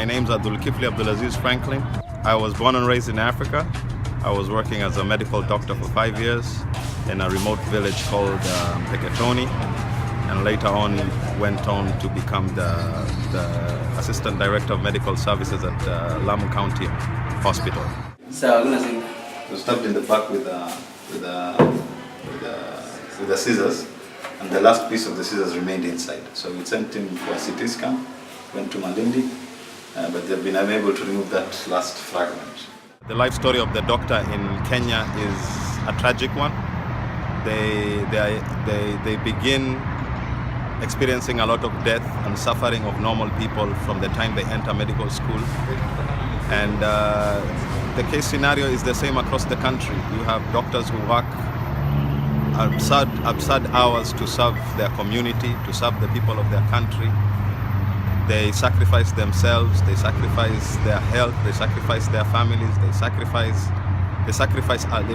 name is Abdulkifli Abdulaziz Franklin. I was born and raised in Africa. I was working as a medical doctor for 5 years in a remote village called Peketoni, and later on went on to become the Assistant Director of Medical Services at Lamu County Hospital. So I'm gonna was stabbed in the back with the scissors, and the last piece of the scissors remained inside. So we sent him for a CT scan, went to Malindi, but they've been unable to remove that last fragment. The life story of the doctor in Kenya is a tragic one. They begin experiencing a lot of death and suffering of normal people from the time they enter medical school. And the case scenario is the same across the country. You have doctors who work absurd hours to serve their community, to serve the people of their country. They sacrifice themselves, they sacrifice their health, they sacrifice their families, they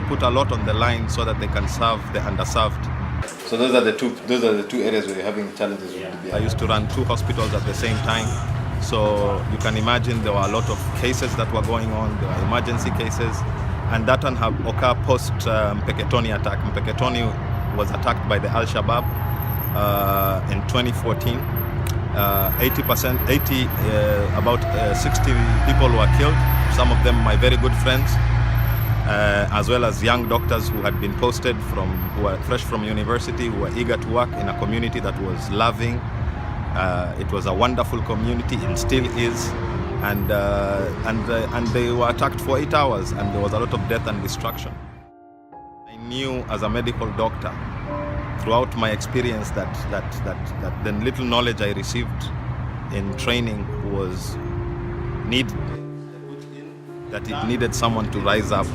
put a lot on the line so that they can serve the underserved. So those are the two areas where you're having challenges. I used to run 2 hospitals at the same time. So you can imagine there were a lot of cases that were going on, there were emergency cases, and that one have occurred post Peketoni attack. Peketoni was attacked by the Al-Shabaab in 2014. About 60 people were killed, some of them my very good friends, as well as young doctors who had been posted who were fresh from university, who were eager to work in a community that was loving. It was a wonderful community, and still is, and they were attacked for 8 hours, and there was a lot of death and destruction. I knew as a medical doctor throughout my experience that the little knowledge I received in training was that it needed someone to rise up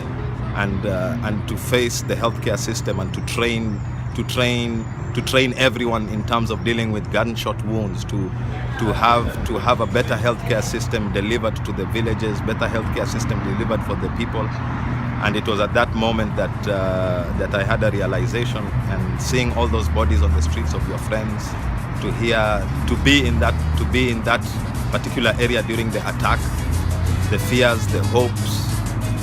and to face the healthcare system and to train everyone in terms of dealing with gunshot wounds, to have a better healthcare system delivered to the villages, better healthcare system delivered for the people. And it was at that moment that I had a realization, and seeing all those bodies on the streets of your friends, to be in that particular area during the attack, the fears, the hopes,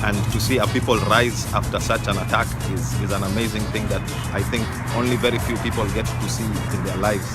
and to see a people rise after such an attack is an amazing thing that I think only very few people get to see in their lives.